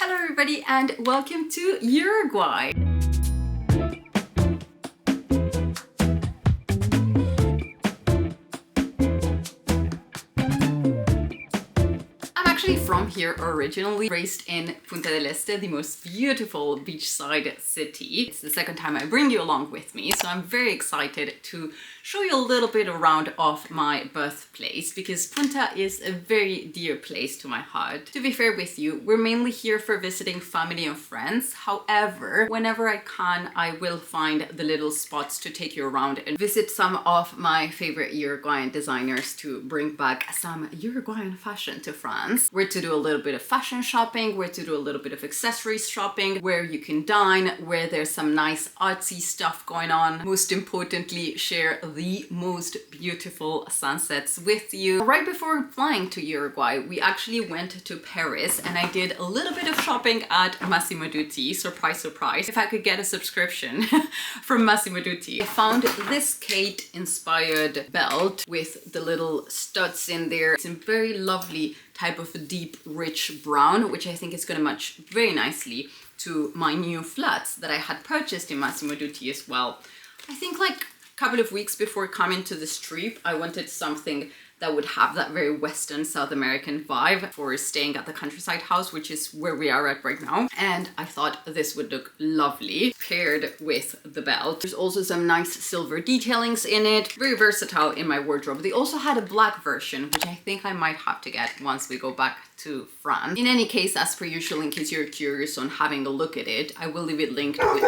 Hello everybody and welcome to Uruguay! From here originally, raised in Punta del Este, the most beautiful beachside city. It's the second time I bring you along with me, so I'm very excited to show you a little bit around of my birthplace because Punta is a very dear place to my heart. To be fair with you, we're mainly here for visiting family and friends. However, whenever I can, I will find the little spots to take you around and visit some of my favorite Uruguayan designers to bring back some Uruguayan fashion to France. Where to do a little bit of fashion shopping, where to do a little bit of accessories shopping, where you can dine, where there's some nice artsy stuff going on. Most importantly, share the most beautiful sunsets with you. Right before flying to Uruguay, we actually went to Paris and I did a little bit of shopping at Massimo Dutti. Surprise, surprise. If I could get a subscription from Massimo Dutti. I found this Kate inspired belt with the little studs in there. It's a very lovely type of a deep, rich brown, which I think is going to match very nicely to my new flats that I had purchased in Massimo Dutti as well. I think like a couple of weeks before coming to this trip, I wanted something that would have that very Western South American vibe for staying at the countryside house, which is where we are at right now. And I thought this would look lovely paired with the belt. There's also some nice silver detailings in it. Very versatile in my wardrobe. They also had a black version, which I think I might have to get once we go back to France. In any case, as per usual, in case you're curious on having a look at it, I will leave it linked with...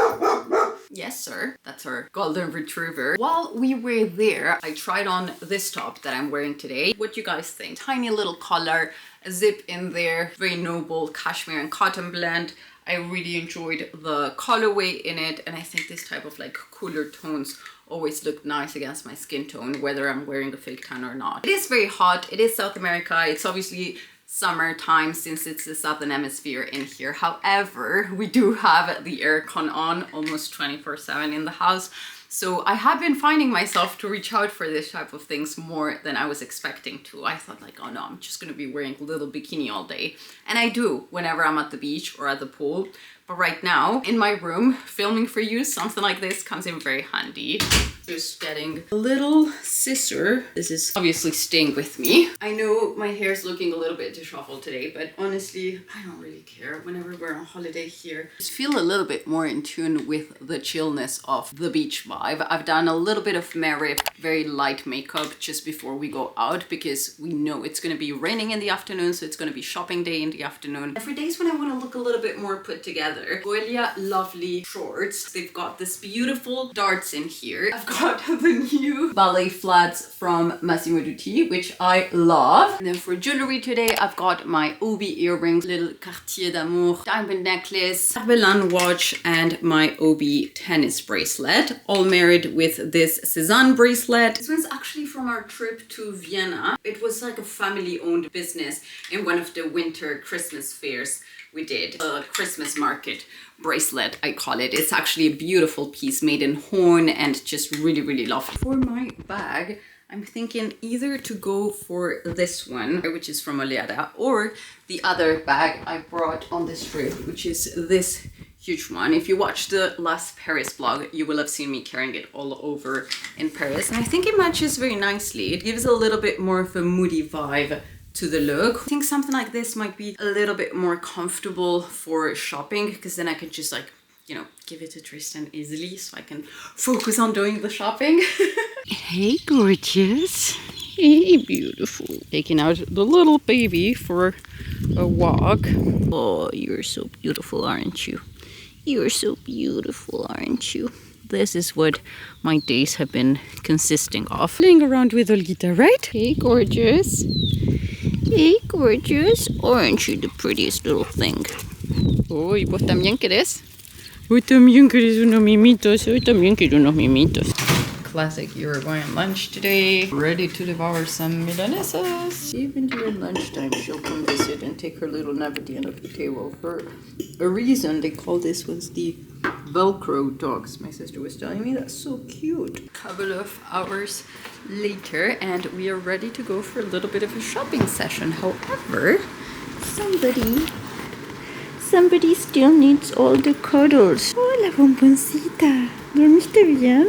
Yes, sir. That's our golden retriever. While we were there, I tried on this top that I'm wearing today. What do you guys think? Tiny little collar, a zip in there, very noble cashmere and cotton blend. I really enjoyed the colorway in it, and I think this type of like cooler tones always look nice against my skin tone, whether I'm wearing a fake tan or not. It is very hot. It is South America. It's obviously summertime since it's the southern hemisphere in here. However, we do have the aircon on almost 24/7 in the house. So I have been finding myself to reach out for this type of things more than I was expecting to. I thought like, oh no, I'm just gonna be wearing a little bikini all day. And I do whenever I'm at the beach or at the pool. But right now, in my room, filming for you, something like this comes in very handy. Just getting a little scissor. This is obviously staying with me. I know my hair is looking a little bit disheveled today, but honestly, I don't really care. Whenever we're on holiday here, just feel a little bit more in tune with the chillness of the beach vibe. I've done a little bit of Mary, very light makeup just before we go out because we know it's going to be raining in the afternoon, so it's going to be shopping day in the afternoon. And for days when I want to look a little bit more put together, Goelia lovely shorts. They've got this beautiful darts in here. I've got the new ballet flats from Massimo Dutti, which I love. And then for jewelry today, I've got my Obi earrings, little Cartier d'Amour, diamond necklace, Arbelin watch, and my Obi tennis bracelet, all married with this Cézanne bracelet. This one's actually from our trip to Vienna. It was like a family-owned business in one of the winter Christmas fairs we did. A Christmas market bracelet, I call it. It's actually a beautiful piece made in horn and just really, really lovely. For my bag, I'm thinking either to go for this one, which is from Olguita, or the other bag I brought on this trip, which is this huge one. If you watched the last Paris vlog, you will have seen me carrying it all over in Paris. And I think it matches very nicely. It gives a little bit more of a moody vibe to the look. I think something like this might be a little bit more comfortable for shopping because then I can just like, you know, give it to Tristan easily so I can focus on doing the shopping. Hey, gorgeous. Hey, beautiful. Taking out the little baby for a walk. Oh, you're so beautiful, aren't you? You're so beautiful, aren't you? This is what my days have been consisting of. Playing around with Olguita, right? Hey, gorgeous. Hey, gorgeous. Aren't you the prettiest little thing? Oh, ¿y vos también querés? Vos también querés unos mimitos. Yo también quiero unos mimitos. Classic Uruguayan lunch today. Ready to devour some milanesas. Even during lunchtime, she'll come visit and take her little nap at the end of the table. For a reason, they call this ones the Velcro dogs. My sister was telling me that's so cute. A couple of hours later, and we are ready to go for a little bit of a shopping session. However, somebody somebody still needs all the cuddles. Oh, la bomboncita. ¿Dormiste bien?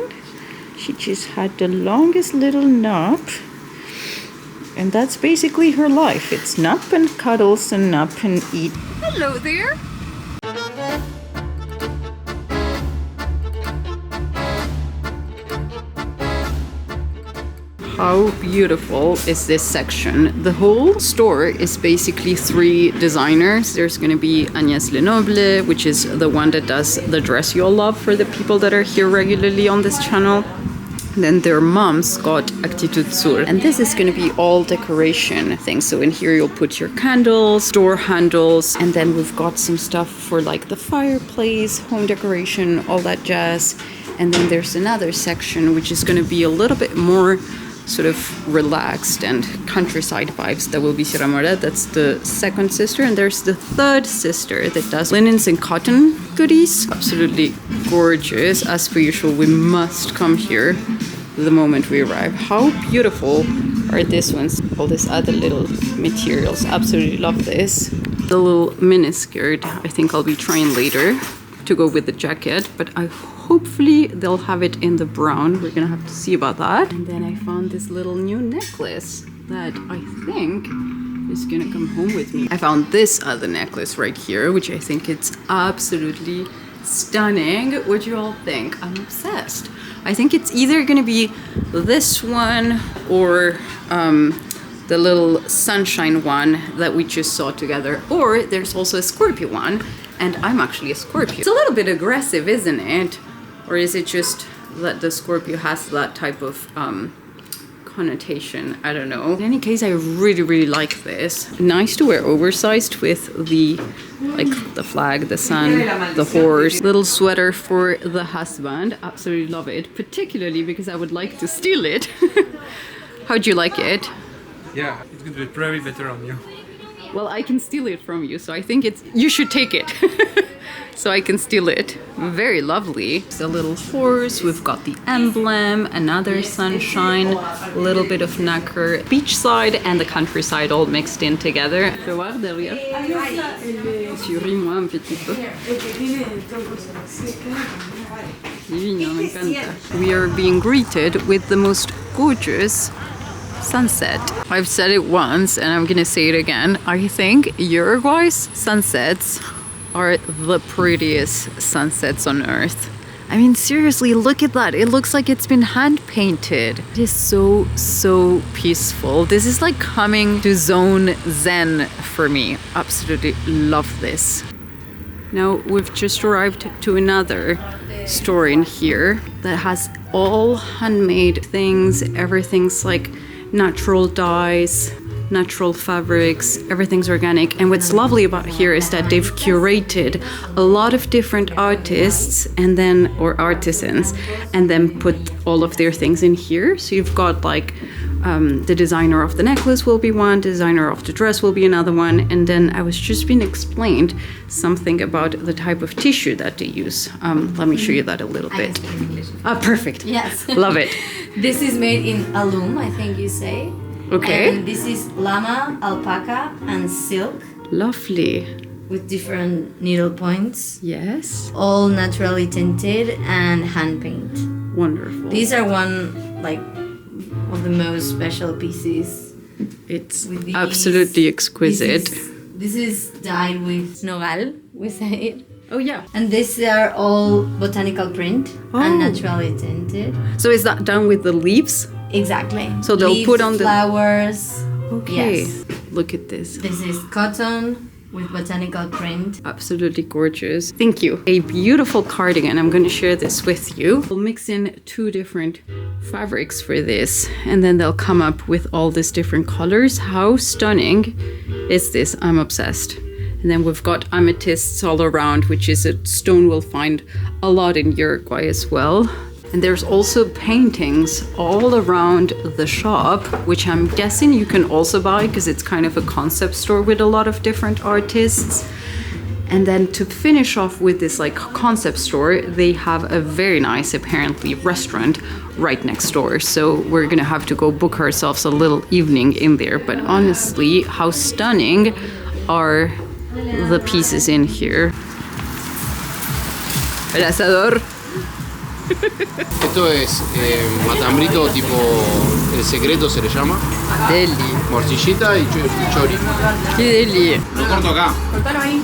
She just had the longest little nap. And that's basically her life. It's nap and cuddles and nap and eat. Hello there. How beautiful is this section? The whole store is basically 3 designers. There's going to be Agnes Lenoble, which is the one that does the dress you all love for the people that are here regularly on this channel. Then their mom's got Actitud. And this is going to be all decoration things. So in here you'll put your candles, door handles, and then we've got some stuff for like the fireplace, home decoration, all that jazz. And then there's another section which is going to be a little bit more sort of relaxed and countryside vibes. That will be Sierra Mora. That's the second sister. And there's the third sister that does linens and cotton goodies. Absolutely gorgeous. As per usual, we must come here the moment we arrive. How beautiful are these ones? All these other little materials. Absolutely love this. The little mini skirt, I think I'll be trying later to go with the jacket, but hopefully they'll have it in the brown. We're gonna have to see about that. And then I found this little new necklace that I think is gonna come home with me. I found this other necklace right here, which I think it's absolutely stunning. What do you all think? I'm obsessed. I think it's either gonna be this one or the little sunshine one that we just saw together, or there's also a Scorpio one, and I'm actually a Scorpio. It's a little bit aggressive, isn't it? Or is it just that the Scorpio has that type of connotation? I don't know. In any case, I really like this. Nice to wear oversized with the the flag, the sun, the horse. Little sweater for the husband. Absolutely love it. Particularly because I would like to steal it. How'd you like it? Yeah, it's going to be probably better on you. Well, I can steal it from you, so I think you should take it. So I can steal it. Very lovely. It's a little horse. We've got the emblem, another sunshine, a little bit of nacre, beachside and the countryside all mixed in together. Je peux voir derrière? Souris-moi un petit peu. Divino, me encanta. We are being greeted with the most gorgeous sunset. I've said it once and I'm gonna say it again. I think Uruguay's sunsets are the prettiest sunsets on earth. I mean, seriously, look at that. It looks like it's been hand painted. It is so peaceful. This is like coming to zone zen for me. Absolutely love this. Now we've just arrived to another store in here that has all handmade things. Everything's like natural dyes, natural fabrics, everything's organic. And what's lovely about here is that they've curated a lot of different artists or artisans and then put all of their things in here. So you've got like the designer of the necklace will be one, designer of the dress will be another one, and then I was just being explained something about the type of tissue that they use. Let me show you that a little bit. Ah, perfect. Yes. Love it. This is made in alum, I think you say. Okay. And this is llama, alpaca, and silk. Lovely. With different needle points. Yes. All naturally tinted and hand paint. Wonderful. These are one of the most special pieces. It's absolutely exquisite. This is dyed with nogal, we say it. Oh yeah. And these are all botanical print and naturally tinted. So is that done with the leaves? Exactly. So they'll leaves, put on flowers. Okay. Yes. Look at this. This is cotton with botanical print. Absolutely gorgeous. Thank you. A beautiful cardigan. I'm going to share this with you. We'll mix in 2 different fabrics for this, and then they'll come up with all these different colors. How stunning is this? I'm obsessed. And then we've got amethysts all around, which is a stone we'll find a lot in Uruguay as well. And there's also paintings all around the shop, which I'm guessing you can also buy because it's kind of a concept store with a lot of different artists. And then to finish off with this like concept store, they have a very nice, apparently, restaurant right next door. So we're gonna have to go book ourselves a little evening in there. But honestly, how stunning are the pieces in here. El asador. Esto es matambrito tipo el secreto se le llama. Deli. Morcillita y chori. Qué deli. Lo corto acá. Cortalo ahí.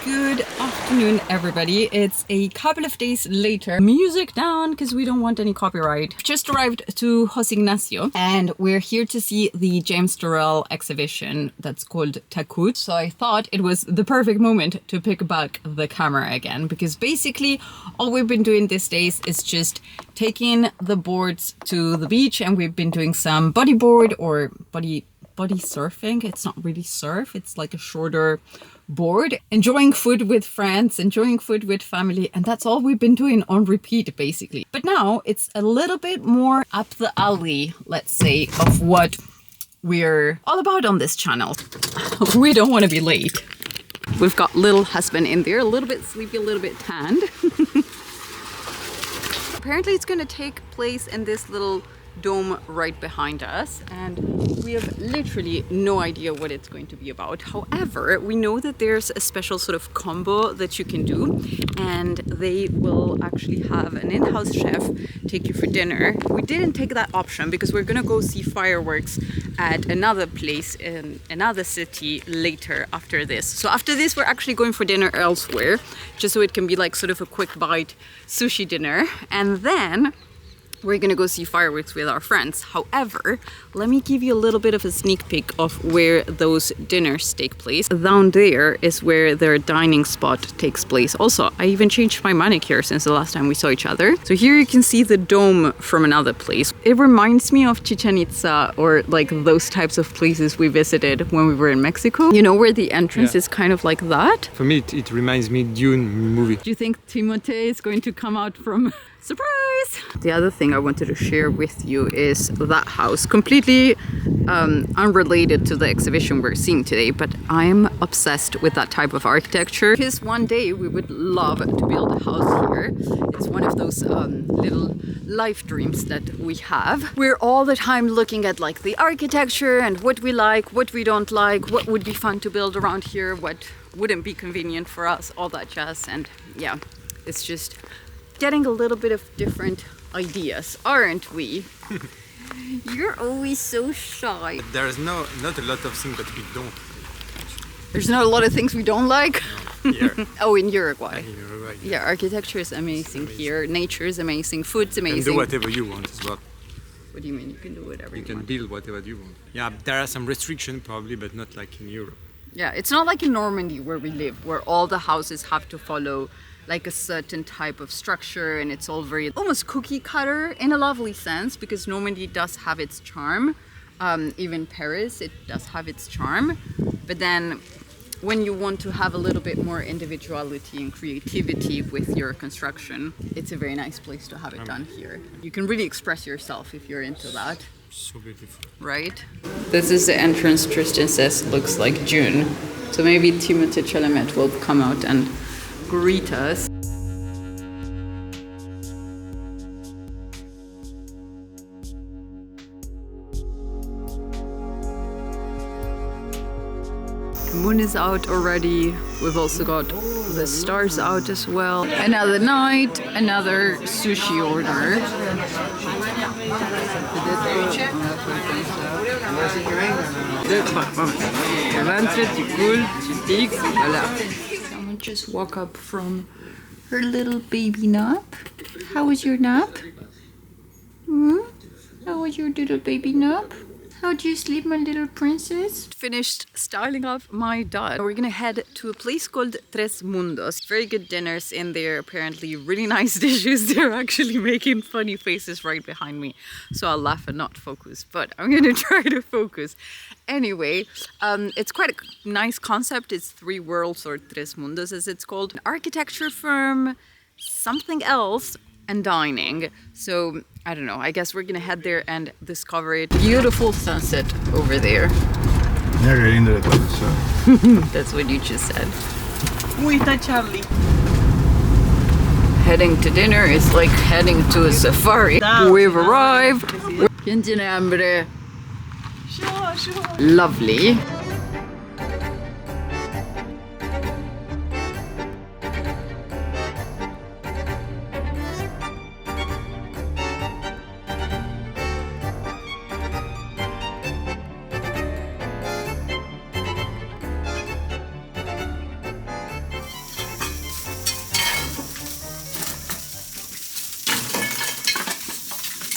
Good afternoon, everybody. It's a couple of days later. Music down because we don't want any copyright. Just arrived to José Ignacio and we're here to see the James Turrell exhibition that's called Actitud. So I thought it was the perfect moment to pick back the camera again, because basically all we've been doing these days is just taking the boards to the beach, and we've been doing some bodyboard or body surfing. It's not really surf, it's like a shorter board, enjoying food with friends, enjoying food with family, and that's all we've been doing on repeat basically. But now it's a little bit more up the alley, let's say, of what we're all about on this channel. We don't want to be late. We've got little husband in there, a little bit sleepy, a little bit tanned. Apparently it's going to take place in this little dome right behind us, and we have literally no idea what it's going to be about. However, we know that there's a special sort of combo that you can do, and they will actually have an in-house chef take you for dinner. We didn't take that option because we're gonna go see fireworks at another place in another city later after this. So after this we're actually going for dinner elsewhere, just so it can be like sort of a quick bite sushi dinner, and then we're gonna go see fireworks with our friends. However, let me give you a little bit of a sneak peek of where those dinners take place. Down there is where their dining spot takes place. Also, I even changed my manicure since the last time we saw each other. So here you can see the dome from another place. It reminds me of Chichen Itza, or like those types of places we visited when we were in Mexico. You know, where the entrance is kind of like that. For me, it reminds me Dune movie. Do you think Timothée is going to come out from... Surprise! The other thing I wanted to share with you is that house, completely unrelated to the exhibition we're seeing today, but I'm obsessed with that type of architecture because one day we would love to build a house here. It's one of those little life dreams that we have. We're all the time looking at like the architecture and what we like, what we don't like, what would be fun to build around here, what wouldn't be convenient for us, all that jazz. And yeah, it's just getting a little bit of different ideas, aren't we? You're always so shy. There's not a lot of things that we don't. There's not a lot of things we don't like. No, here. Oh, in Uruguay. In Uruguay. Yeah, architecture is amazing here. Nature is amazing. Food's You amazing. can do whatever you want as well. What do you mean? You can do whatever you You can want. build whatever you want. Yeah, there are some restrictions probably, but not like in Europe. Yeah, it's not like in Normandy where we live, where all the houses have to follow like a certain type of structure, and it's all very almost cookie cutter in a lovely sense, because Normandy does have its charm. Even Paris, it does have its charm. But then when you want to have a little bit more individuality and creativity with your construction, it's a very nice place to have it done here. You can really express yourself if you're into that. So beautiful. Right? This is the entrance. Tristan says looks like June. So maybe Timothée Chalamet will come out and greet us. The moon is out already. We've also got the stars out as well. Another night, another sushi order. Someone just woke up from her little baby nap. How was your nap? How was your little baby nap? How do you sleep, my little princess? Finished styling up my dad. We're gonna head to a place called Tres Mundos. Very good dinners in there, apparently really nice dishes. They're actually making funny faces right behind me, so I'll laugh and not focus, but I'm gonna try to focus. Anyway, it's quite a nice concept. It's Three Worlds, or Tres Mundos as it's called. An architecture firm, something else, and dining. So I don't know, I guess we're gonna head there and discover it. Beautiful sunset over there. That's what you just said. Charlie. Heading to dinner is like heading to a safari. We've arrived. ¿Quién tiene hambre? Lovely.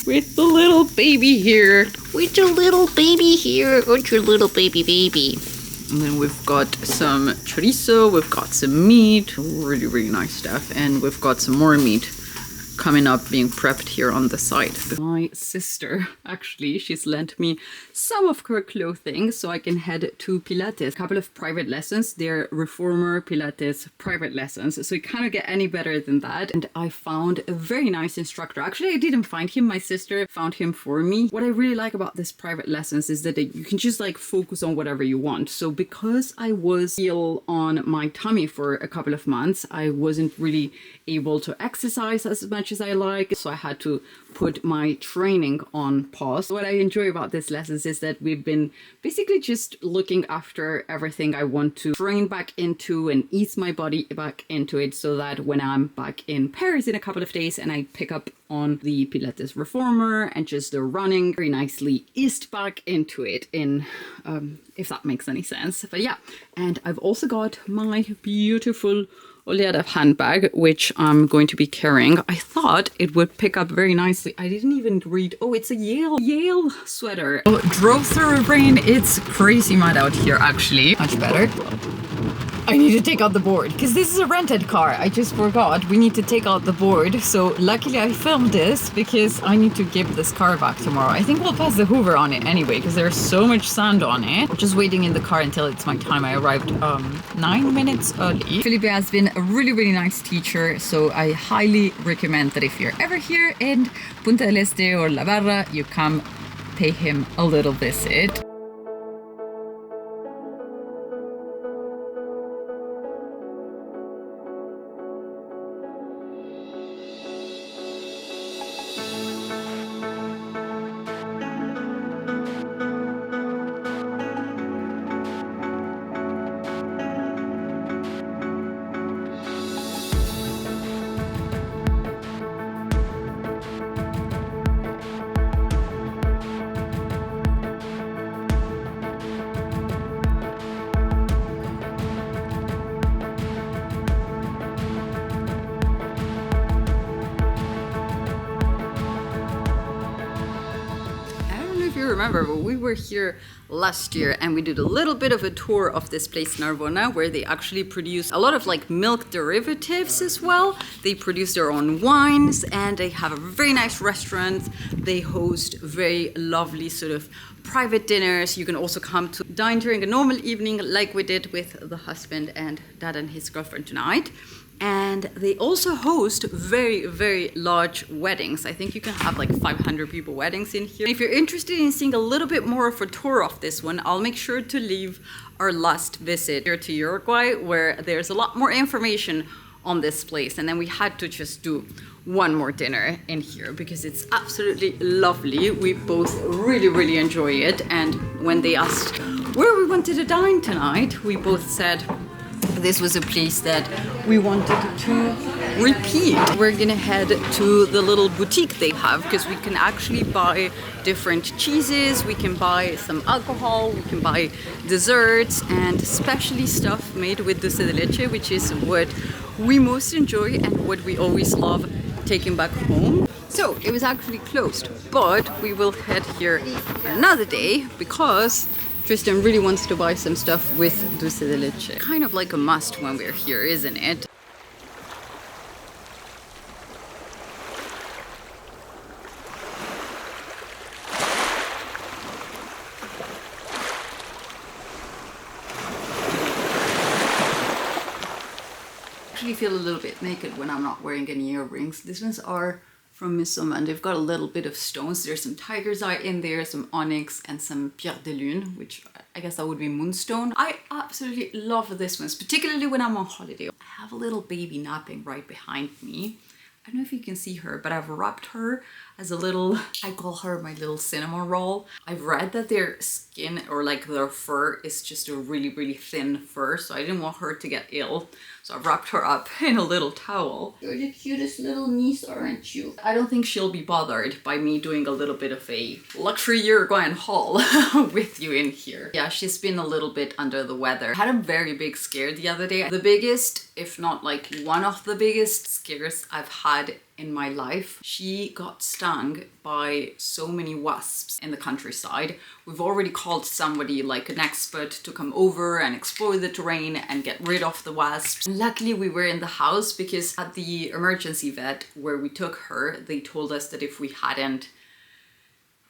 With the little baby here. With your little baby here. With your little baby. And then we've got some chorizo, we've got some meat, really, really nice stuff. And we've got some more meat coming up being prepped here on the side. My sister, actually, she's lent me some of her clothing so I can head to Pilates. A couple of private lessons. They're reformer Pilates private lessons. So you can't get any better than that. And I found a very nice instructor. Actually, I didn't find him. My sister found him for me. What I really like about this private lessons is that you can just like focus on whatever you want. So because I was ill on my tummy for a couple of months, I wasn't really able to exercise as much as I like. So I had to put my training on pause. What I enjoy about this lessons is that we've been basically just looking after everything I want to train back into and ease my body back into it, so that when I'm back in Paris in a couple of days and I pick up on the Pilates reformer and just the running, very nicely eased back into it in if that makes any sense. But yeah, and I've also got my beautiful Olguita handbag, which I'm going to be carrying. I thought it would pick up very nicely. I didn't even read. Oh, it's a Yale sweater. Oh, drove through rain. It's crazy mad out here, actually. Much better. I need to take out the board because this is a rented car. I just forgot. We need to take out the board. So luckily I filmed this because I need to give this car back tomorrow. I think we'll pass the Hoover on it anyway because there's so much sand on it. I'm just waiting in the car until it's my time. I arrived 9 minutes early. Felipe has been a really, really nice teacher. So I highly recommend that if you're ever here in Punta del Este or La Barra, you come pay him a little visit. Remember, but we were here last year and we did a little bit of a tour of this place Narbona, where they actually produce a lot of like milk derivatives as well. They produce their own wines and they have a very nice restaurant. They host very lovely sort of private dinners. You can also come to dine during a normal evening like we did with the husband and dad and his girlfriend tonight. And they also host very, very large weddings. I think you can have like 500 people weddings in here. If you're interested in seeing a little bit more of a tour of this one, I'll make sure to leave our last visit here to Uruguay, where there's a lot more information on this place. And then we had to just do one more dinner in here because it's absolutely lovely. We both really, really enjoy it. And when they asked where we wanted to dine tonight, we both said this was a place that we wanted to repeat. We're gonna head to the little boutique they have because we can actually buy different cheeses, we can buy some alcohol, we can buy desserts, and especially stuff made with dulce de leche, which is what we most enjoy and what we always love taking back home. So it was actually closed, but we will head here another day because Tristan really wants to buy some stuff with dulce de leche. Kind of like a must when we're here, isn't it? me feel a little bit naked when I'm not wearing any earrings. These ones are from Midsummer and they've got a little bit of stones. There's some tiger's eye in there, some onyx and some pierre de lune, which I guess that would be moonstone. I absolutely love this ones, particularly when I'm on holiday. I have a little baby napping right behind me. I don't know if you can see her, but I've wrapped her as a little, I call her my little cinnamon roll. I've read that their skin or like their fur is just a really, really thin fur. So I didn't want her to get ill. So I've wrapped her up in a little towel. You're the cutest little niece, aren't you? I don't think she'll be bothered by me doing a little bit of a luxury Uruguayan haul with you in here. Yeah, she's been a little bit under the weather. I had a very big scare the other day. The biggest, if not like one of the biggest scares I've had in my life. She got stung by so many wasps in the countryside. We've already called somebody like an expert to come over and explore the terrain and get rid of the wasps. Luckily we were in the house because at the emergency vet where we took her, they told us that if we hadn't,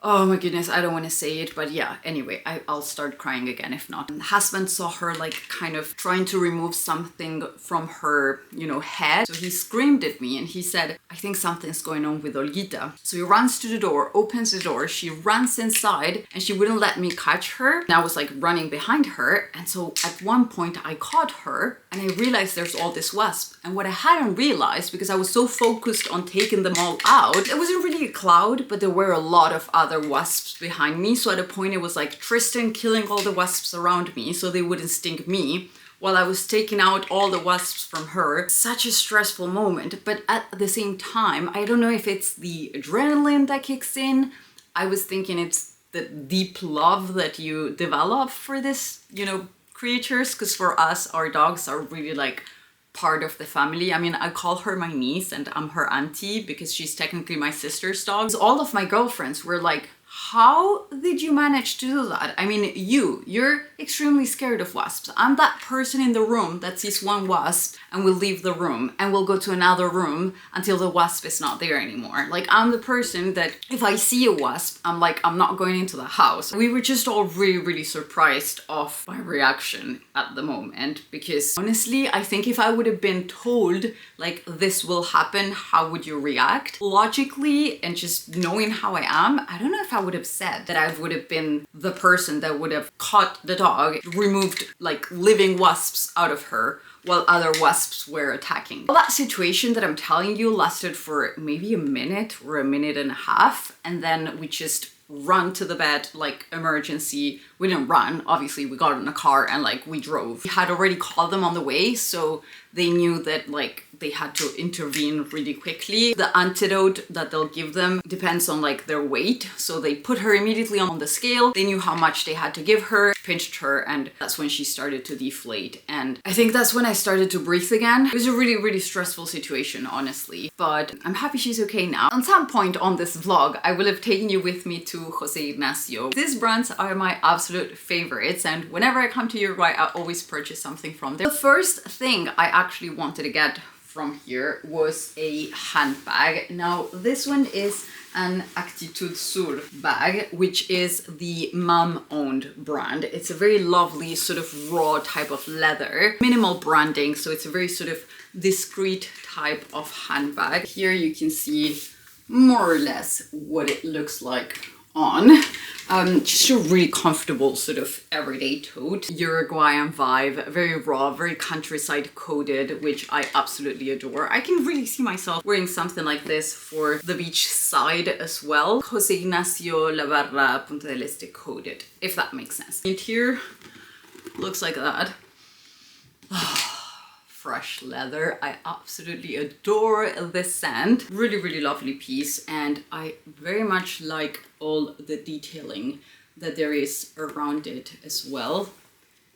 oh my goodness, I don't want to say it, but yeah, anyway, I'll start crying again if not. And the husband saw her like kind of trying to remove something from her, you know, head. So he screamed at me and he said, I think something's going on with Olguita. So he runs to the door, opens the door, she runs inside and she wouldn't let me catch her. And I was like running behind her. And so at one point I caught her and I realized there's all this wasp. And what I hadn't realized, because I was so focused on taking them all out, it wasn't really a cloud, but there were a lot of other wasps behind me. So at a point it was like Tristan killing all the wasps around me so they wouldn't sting me while I was taking out all the wasps from her. Such a stressful moment, but at the same time, I don't know if it's the adrenaline that kicks in. I was thinking it's the deep love that you develop for this, you know, creatures, because for us, our dogs are really like part of the family. I mean, I call her my niece and I'm her auntie because she's technically my sister's dog. All of my girlfriends were like, how did you manage to do that? I mean, you're extremely scared of wasps. I'm that person in the room that sees one wasp and will leave the room and will go to another room until the wasp is not there anymore. Like, I'm the person that if I see a wasp, I'm like, I'm not going into the house. We were just all really, really surprised of my reaction at the moment because honestly, I think if I would have been told like this will happen, how would you react? Logically and just knowing how I am, I don't know if I would have said that I would have been the person that would have caught the dog, removed like living wasps out of her while other wasps were attacking. Well, that situation that I'm telling you lasted for maybe a minute or a minute and a half, and then we just run to the bed like emergency. We didn't run, obviously we got in a car and like we drove. We had already called them on the way, so they knew that like they had to intervene really quickly. The antidote that they'll give them depends on like their weight, so they put her immediately on the scale. They knew how much they had to give her, pinched her, and that's when she started to deflate. And I think that's when I started to breathe again. It was a really, really stressful situation, honestly, but I'm happy she's okay now. At some point on this vlog, I will have taken you with me to José Ignacio. These brands are my absolute favorites, and whenever I come to Uruguay, I always purchase something from there. The first thing I actually wanted to get from here was a handbag. Now, this one is an Actitud Sur bag, which is the mom-owned brand. It's a very lovely sort of raw type of leather, minimal branding, so it's a very sort of discreet type of handbag. Here you can see more or less what it looks like on. Just a really comfortable sort of everyday tote. Uruguayan vibe, very raw, very countryside coded, which I absolutely adore. I can really see myself wearing something like this for the beach side as well. José Ignacio, La Barra, Punta del Este coded, if that makes sense. And here looks like that. Fresh leather. I absolutely adore this scent. Really, really lovely piece, and I very much like all the detailing that there is around it as well.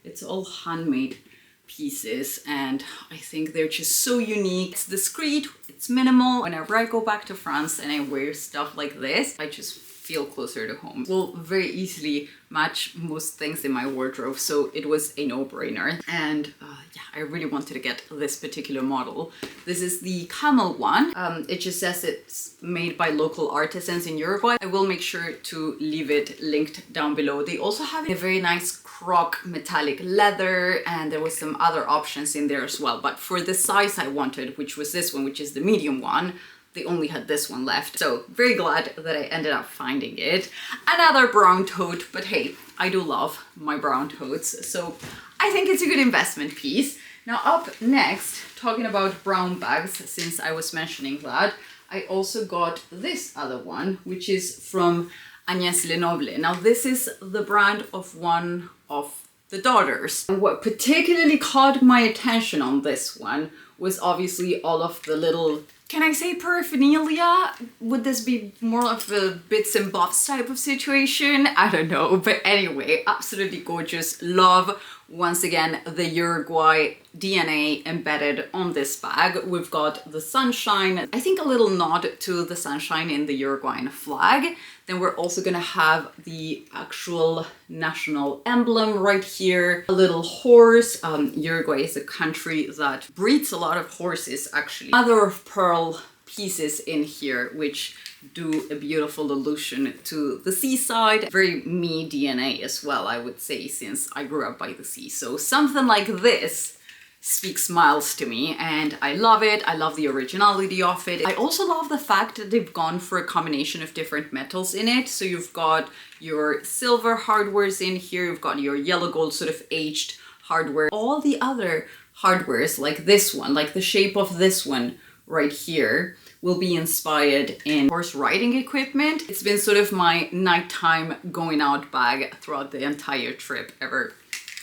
It's all handmade pieces and I think they're just so unique. It's discreet, it's minimal. Whenever I go back to France and I wear stuff like this, I just feel closer to home. Will very easily match most things in my wardrobe, so it was a no-brainer. And yeah, I really wanted to get this particular model. This is the camel one. It just says it's made by local artisans in Uruguay. I will make sure to leave it linked down below. They also have a very nice croc metallic leather, and there was some other options in there as well, but for the size I wanted, which was this one, which is the medium one, they only had this one left. So very glad that I ended up finding it. Another brown tote, but hey, I do love my brown totes, so I think it's a good investment piece. Now up next, talking about brown bags, since I was mentioning that, I also got this other one, which is from Agnes Lenoble. Now this is the brand of one of the daughters. And what particularly caught my attention on this one was obviously all of the little, can I say paraphernalia? Would this be more of a bits and bobs type of situation? I don't know, but anyway, absolutely gorgeous. Love, once again, the Uruguay DNA embedded on this bag. We've got the sunshine, I think a little nod to the sunshine in the Uruguayan flag. Then we're also gonna have the actual national emblem right here. A little horse. Uruguay is a country that breeds a lot of horses, actually. Mother of pearl pieces in here, which do a beautiful allusion to the seaside. Very me DNA as well, I would say, since I grew up by the sea. So something like this speaks miles to me, and I love it. I love the originality of it. I also love the fact that they've gone for a combination of different metals in it. So you've got your silver hardwares in here, you've got your yellow gold sort of aged hardware. All the other hardwares, like this one, like the shape of this one right here, will be inspired in horse riding equipment. It's been sort of my nighttime going out bag throughout the entire trip ever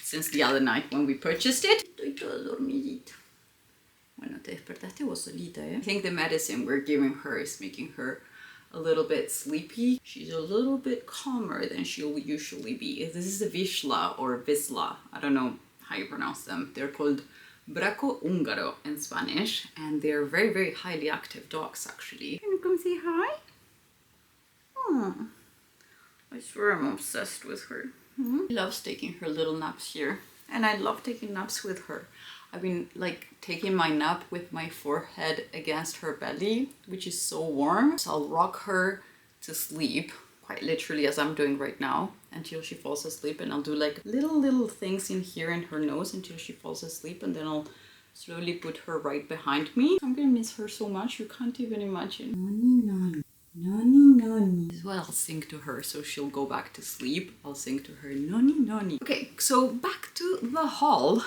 since the other night when we purchased it. Bueno, te despertaste vos solita, eh? I think the medicine we're giving her is making her a little bit sleepy. She's a little bit calmer than she'll usually be. This is a Vizsla or Vizsla. I don't know how you pronounce them. They're called Braco Húngaro in Spanish, and they're very, very highly active dogs, actually. Can you come say hi? Oh, I swear I'm obsessed with her. She loves taking her little naps here, and I love taking naps with her. I've been like taking my nap with my forehead against her belly, which is so warm. So I'll rock her to sleep, quite literally as I'm doing right now, until she falls asleep, and I'll do like little things in here in her nose until she falls asleep, and then I'll slowly put her right behind me. I'm gonna miss her so much, you can't even imagine. Noni, noni. Noni, noni. As well, I'll sing to her so she'll go back to sleep. I'll sing to her, noni, noni. Okay, so back to the haul.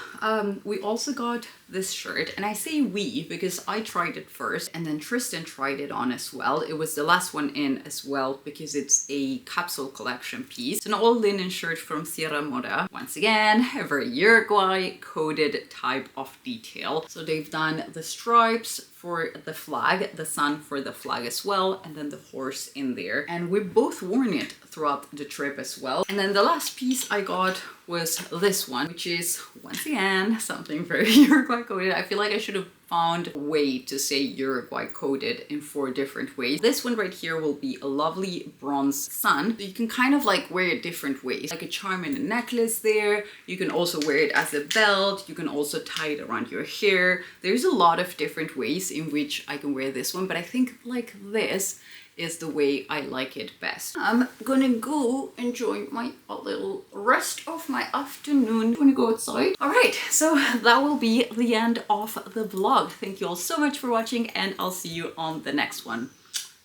We also got this shirt, and I say we because I tried it first, and then Tristan tried it on as well. It was the last one in as well because it's a capsule collection piece. It's an all linen shirt from Sierra Mora. Once again, a very Uruguay coded type of detail. So they've done the stripes for the flag, the sun for the flag as well, and then the horse in there. And we've both worn it throughout the trip as well. And then the last piece I got was this one, which is once again something very Uruguay coded. I feel like I should have found a way to say Uruguay coded in 4 different ways. This one right here will be a lovely bronze sun. You can kind of like wear it different ways, like a charm and a necklace there. You can also wear it as a belt. You can also tie it around your hair. There's a lot of different ways in which I can wear this one, but I think like this is the way I like it best. I'm gonna go enjoy my little rest of my afternoon. I'm gonna go outside. All right, so that will be the end of the vlog. Thank you all so much for watching, and I'll see you on the next one.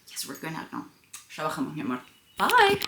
Yes, we're going out now. Bye.